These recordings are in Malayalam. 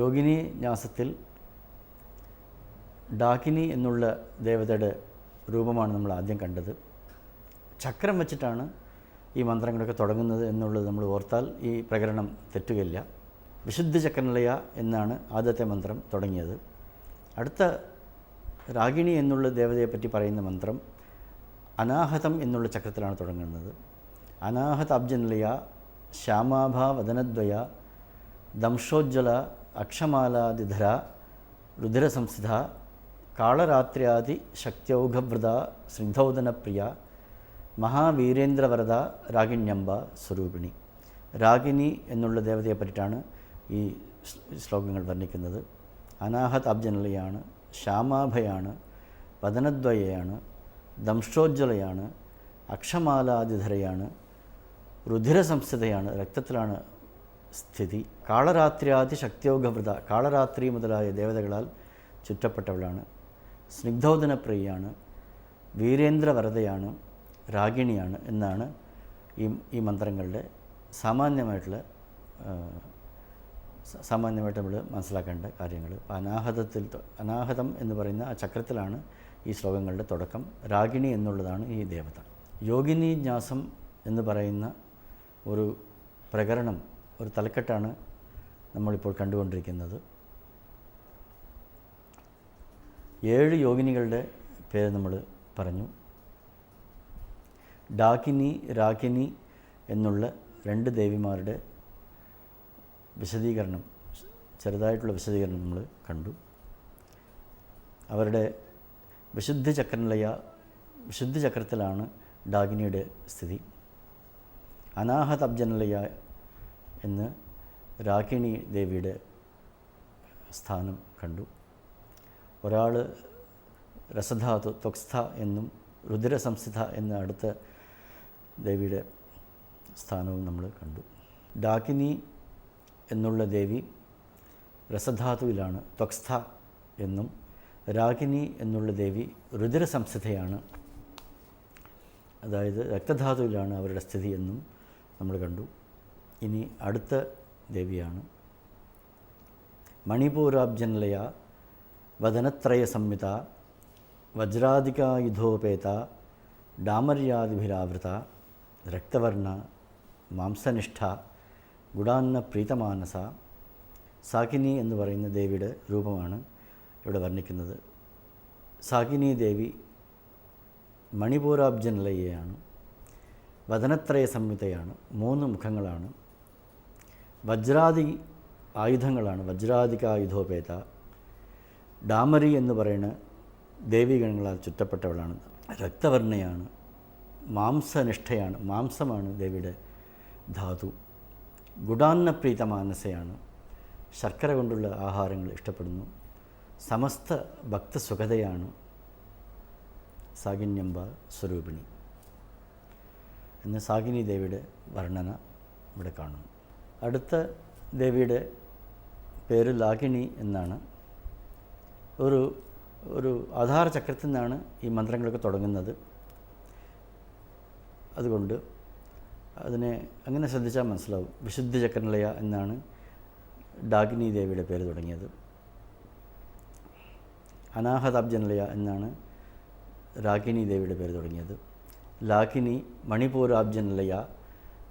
യോഗിനി ന്യാസത്തിൽ ഡാകിനി എന്നുള്ള ദേവതയുടെ രൂപമാണ് നമ്മൾ ആദ്യം കണ്ടത്. ചക്രം വച്ചിട്ടാണ് ഈ മന്ത്രങ്ങളൊക്കെ തുടങ്ങുന്നത് എന്നുള്ളത് നമ്മൾ ഓർത്താൽ ഈ പ്രകരണം തെറ്റുകയില്ല. വിശുദ്ധ ചക്രനിലയ എന്നാണ് ആദ്യത്തെ മന്ത്രം തുടങ്ങിയത്. അടുത്ത രാഗിണി എന്നുള്ള ദേവതയെപ്പറ്റി പറയുന്ന മന്ത്രം അനാഹതം എന്നുള്ള ചക്രത്തിലാണ് തുടങ്ങുന്നത്. അനാഹത അബ്ജനിലയ ശ്യാമാഭ വദനദ്വയ ദംശോജ്വല അക്ഷമാലാദിധര രുധിരസംസ്ഥിത കാളരാത്ര്യാദി ശക്ത്യൗഘവൃത സ്നിഗ്ധോദനപ്രിയ മഹാവീരേന്ദ്രവരദ രാഗിണ്യംബ സ്വരൂപിണി. രാഗിണി എന്നുള്ള ദേവതയെ പറ്റിയിട്ടാണ് ഈ ശ്ലോകങ്ങൾ വർണ്ണിക്കുന്നത്. അനാഹത അബ്ജനിലയാണ്, ശ്യാമാഭയാണ്, വദനദ്വയയാണ്, ദംഷ്ടോജ്വലയാണ്, അക്ഷമാലാദിധരയാണ്, രുധിരസംസ്ഥിതയാണ്, രക്തത്തിലാണ് സ്ഥിതി. കാളരാത്ര്യാദി ശക്തിയോഗവൃത, കാളരാത്രി മുതലായ ദേവതകളാൽ ചുറ്റപ്പെട്ടവളാണ്. സ്നിഗ്ധോദനപ്രിയയാണ്, വീരേന്ദ്രവരതയാണ്, രാഗിണിയാണ് എന്നാണ് ഈ മന്ത്രങ്ങളുടെ സാമാന്യമായിട്ട് നമ്മൾ മനസ്സിലാക്കേണ്ട കാര്യങ്ങൾ. അനാഹതം എന്ന് പറയുന്ന ആ ചക്രത്തിലാണ് ഈ ശ്ലോകങ്ങളുടെ തുടക്കം. രാഗിണി എന്നുള്ളതാണ് ഈ ദേവത. യോഗിനി ന്യാസം എന്ന് പറയുന്ന ഒരു പ്രകരണം, ഒരു തലക്കെട്ടാണ് നമ്മളിപ്പോൾ കണ്ടുകൊണ്ടിരിക്കുന്നത്. 7 യോഗിനികളുടെ പേര് നമ്മൾ പറഞ്ഞു. ഡാകിനി, രാഗിനി എന്നുള്ള 2 ദേവിമാരുടെ വിശദീകരണം, ചെറുതായിട്ടുള്ള വിശദീകരണം നമ്മൾ കണ്ടു. അവരുടെ വിശുദ്ധ ചക്രത്തിലാണ് ഡാകിനിയുടെ സ്ഥിതി. അനാഹത അബ്ജനിലയ എന്ന് രാഗിണി ദേവിയുടെ സ്ഥാനം കണ്ടു. ഒരാൾ രസധാതു ത്വക്സ്ഥ എന്നും രുധിരസംസ്ഥിത എന്ന അടുത്ത ദേവിയുടെ സ്ഥാനവും നമ്മൾ കണ്ടു. ഡാകിനി എന്നുള്ള ദേവി രസധാതുവിലാണ്, ത്വക്സ്ഥ എന്നും. രാഗിനി എന്നുള്ള ദേവി രുധിരസംസ്ഥിതയാണ്, അതായത് രക്തധാതുവിലാണ് അവരുടെ സ്ഥിതി എന്നും നമ്മൾ കണ്ടു. ഇനി അടുത്ത ദേവിയാണ് മണിപൂരാബ്ജനിലയ വദനത്രയ സംഹിത വജ്രാധികായുധോപേത ഡാമര്യാദിഭിരാവൃത രക്തവർണ മാംസനിഷ്ഠ ഗുഡാന്ന പ്രീതമാനസ. സാകിനി എന്ന് പറയുന്ന ദേവിയുടെ രൂപമാണ് ഇവിടെ വർണ്ണിക്കുന്നത്. സാകിനി ദേവി മണിപൂരാബ്ജനിലയാണ്, വദനത്രയ സംഹിതയാണ്, 3 മുഖങ്ങളാണ്, വജ്രാദി ആയുധങ്ങളാണ്, വജ്രാധികായുധോപേത. ഡാമരി എന്ന് പറയുന്ന ദേവീഗണങ്ങളാൽ ചുറ്റപ്പെട്ടവളാണ്. രക്തവർണ്ണയാണ്, മാംസനിഷ്ഠയാണ്, മാംസമാണ് ദേവിയുടെ ധാതു. ഗുഡാന്ന പ്രീതമാനസയാണ്, ശർക്കര കൊണ്ടുള്ള ആഹാരങ്ങൾ ഇഷ്ടപ്പെടുന്നു. സമസ്ത ഭക്തസുഖതയാണ്, സാകിന്യംബ സ്വരൂപിണി എന്ന് സാകിനി ദേവിയുടെ വർണ്ണന ഇവിടെ കാണുന്നു. അടുത്ത ദേവിയുടെ പേര് ലാകിണി എന്നാണ്. ഒരു ആധാര ചക്രത്തിൽ നിന്നാണ് ഈ മന്ത്രങ്ങളൊക്കെ തുടങ്ങുന്നത്. അതുകൊണ്ട് അതിനെ അങ്ങനെ ശ്രദ്ധിച്ചാൽ മനസ്സിലാവും. വിശുദ്ധ ചക്രനിലയ എന്നാണ് ഡാകിനി ദേവിയുടെ പേര് തുടങ്ങിയത്. അനാഹതാബ്ജനിലയ എന്നാണ് രാഗിണി ദേവിയുടെ പേര് തുടങ്ങിയത്. ലാകിനി മണിപൂരാബ്ജനിലയ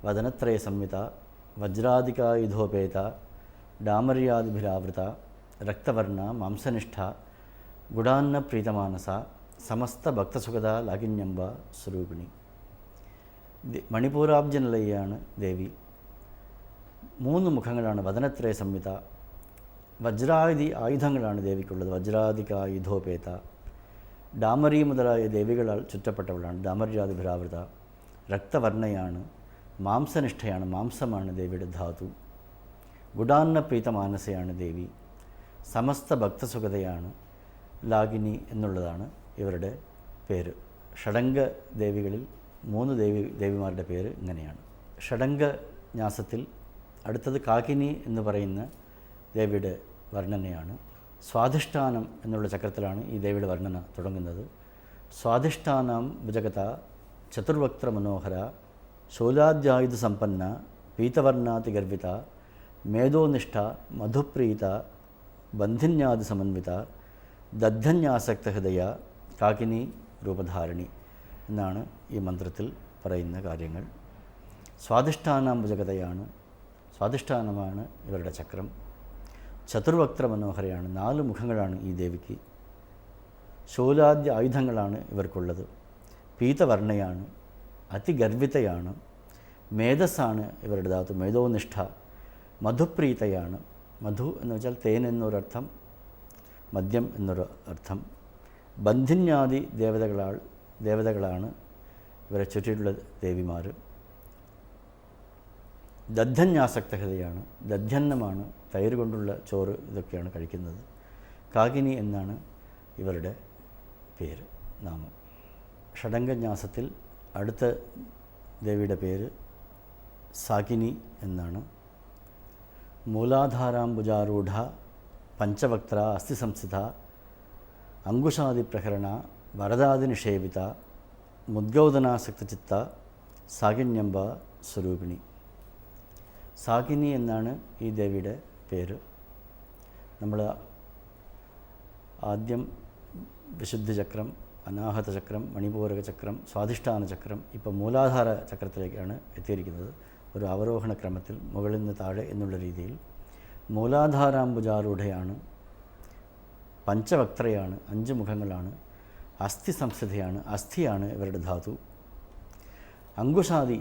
വദനത്രയ സംഹിത വജ്രാധികായുധോപേത ഡാമര്യാദിഭിരാവൃത രക്തവർണ മാംസനിഷ്ഠ ഗുഡാന്ന പ്രീതമാനസ സമസ്ത ഭക്തസുഖത ലാകിന്യംബ സ്വരൂപിണി. മണിപൂരാബ്ജനിലയാണ് ദേവി. 3 മുഖങ്ങളാണ്, വദനത്രയ സംഹിത. വജ്രാദി ആയുധങ്ങളാണ് ദേവിക്കുള്ളത്, വജ്രാധികായുധോപേത. ഡാമരി മുതലായ ദേവികളാൽ ചുറ്റപ്പെട്ടവളാണ്, ഡാമര്യാദിഭിരാവൃത. രക്തവർണ്ണയാണ്, മാംസനിഷ്ഠയാണ്, മാംസമാണ് ദേവിയുടെ ധാതു. ഗുഡാന്ന പ്രീതമാനസയാണ് ദേവി. സമസ്ത ഭക്തസുഖതയാണ് ലാകിനി എന്നുള്ളതാണ് ഇവരുടെ പേര്. ഷഡംഗ ദേവികളിൽ 3 ദേവിമാരുടെ പേര് ഇങ്ങനെയാണ്. ഷഡംഗ ന്യാസത്തിൽ അടുത്തത് കാകിനി എന്ന് പറയുന്ന ദേവിയുടെ വർണ്ണനയാണ്. സ്വാധിഷ്ഠാനം എന്നുള്ള ചക്രത്തിലാണ് ഈ ദേവിയുടെ വർണ്ണന തുടങ്ങുന്നത്. സ്വാധിഷ്ഠാനം ഭുജഗത ചതുർവക്ത്ര മനോഹര ശൂലാദ്യായുധ സമ്പന്ന പീതവർണാതിഗർവിത മേധോനിഷ്ഠ മധുപ്രീത ബന്ധിന്യാദി സമന്വിത ദദ്ധന്യാസക്ത ഹൃദയ കാകിനി രൂപധാരിണി എന്നാണ് ഈ മന്ത്രത്തിൽ പറയുന്ന കാര്യങ്ങൾ. സ്വാധിഷ്ഠാനാംബുജഗതയാണ്, സ്വാധിഷ്ഠാനമാണ് ഇവരുടെ ചക്രം. ചതുർവക്ത്ര മനോഹരയാണ്, 4 മുഖങ്ങളാണ് ഈ ദേവിക്ക്. ശൂലാദ്യ ആയുധങ്ങളാണ് ഇവർക്കുള്ളത്. പീതവർണ്ണയാണ്, അതിഗർഭിതയാണ്. മേധസ്സാണ് ഇവരുടെ ധാതു, മേധോനിഷ്ഠ. മധുപ്രീതയാണ്, മധു എന്ന് വെച്ചാൽ തേൻ എന്നൊരർത്ഥം, മദ്യം എന്നൊരു അർത്ഥം. ബന്ധിന്യാദി ദേവതകളാണ് ഇവരെ ചുറ്റിയിട്ടുള്ള ദേവിമാർ. ദദ്ധന്യാസക്തഹതയാണ്, ദധ്യന്നമാണ്, തൈര് കൊണ്ടുള്ള ചോറ് ഇതൊക്കെയാണ് കഴിക്കുന്നത്. കാകിനി എന്നാണ് ഇവരുടെ പേര്, നാമം. ഷഡംഗന്യാസത്തിൽ അടുത്ത ദേവിയുടെ പേര് സാകിനി എന്നാണ്. മൂലാധാരാംബുജാരൂഢ പഞ്ചവക്ത്ര അസ്ഥിസംസ്ഥിത അങ്കുശാദിപ്രഹരണ വരദാദിനിഷേവിത മുദ്ഗൗദനാസക്തചിത്ത സാകിന്യംബ സ്വരൂപിണി. സാകിനി എന്നാണ് ഈ ദേവിയുടെ പേര്. നമ്മൾ ആദ്യം വിശുദ്ധി ചക്രം, അനാഹത ചക്രം, മണിപൂരക ചക്രം, സ്വാധിഷ്ഠാന ചക്രം, ഇപ്പോൾ മൂലാധാര ചക്രത്തിലേക്കാണ് എത്തിയിരിക്കുന്നത്. ഒരു അവരോഹണ ക്രമത്തിൽ മുകളിൽ നിന്ന് താഴെ എന്നുള്ള രീതിയിൽ. മൂലാധാരാംബുജാരൂഢയാണ്, പഞ്ചവക്ത്രയാണ്, 5 മുഖങ്ങളാണ്. അസ്ഥി സംസ്ഥിതയാണ്, അസ്ഥിയാണ് ഇവരുടെ ധാതു. അങ്കുശാദി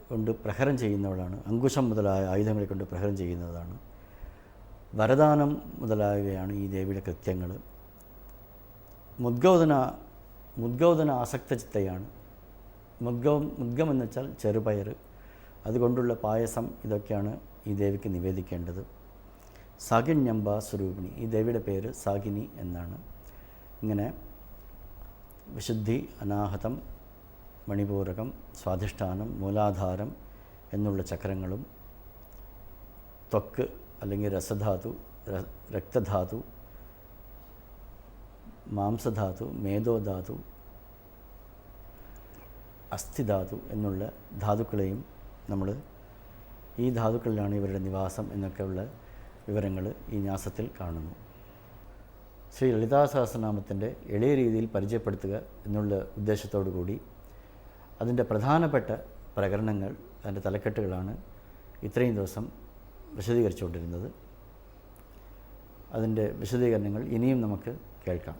കൊണ്ട് പ്രഹരം ചെയ്യുന്നവളാണ്, അങ്കുശം മുതലായ ആയുധങ്ങളെ കൊണ്ട് പ്രഹരം ചെയ്യുന്നതാണ്. വരദാനം മുതലായവയാണ് ഈ ദേവിയുടെ കൃത്യങ്ങൾ. മുദ്ഗൗദന ആസക്തചിത്തയാണ്. മുദ്ഗം എന്ന് വെച്ചാൽ ചെറുപയർ, അതുകൊണ്ടുള്ള പായസം, ഇതൊക്കെയാണ് ഈ ദേവിക്ക് നിവേദിക്കേണ്ടത്. സാകിന്യംബ സ്വരൂപിണി, ഈ ദേവിയുടെ പേര് സാകിനി എന്നാണ്. ഇങ്ങനെ വിശുദ്ധി, അനാഹതം, മണിപൂരകം, സ്വാധിഷ്ഠാനം, മൂലാധാരം എന്നുള്ള ചക്രങ്ങളും ത്വക്ക് അല്ലെങ്കിൽ രസധാതു, രക്തധാതു, മാംസധാതു, മേധോധാതു, അസ്ഥിധാതു എന്നുള്ള ധാതുക്കളെയും നമ്മൾ ഈ ധാതുക്കളിലാണ് ഇവരുടെ നിവാസം എന്നൊക്കെയുള്ള വിവരങ്ങൾ ഈ ന്യാസത്തിൽ കാണുന്നു. ശ്രീ ലളിതാ സഹസ്രനാമത്തിൻ്റെ എളിയ രീതിയിൽ പരിചയപ്പെടുത്തുക എന്നുള്ള ഉദ്ദേശത്തോടു കൂടി അതിൻ്റെ പ്രധാനപ്പെട്ട പ്രകരണങ്ങൾ, അതിൻ്റെ തലക്കെട്ടുകളാണ് ഇത്രയും ദിവസം വിശദീകരിച്ചുകൊണ്ടിരുന്നത്. അതിൻ്റെ വിശദീകരണങ്ങൾ ഇനിയും നമുക്ക് കേൾക്കാം.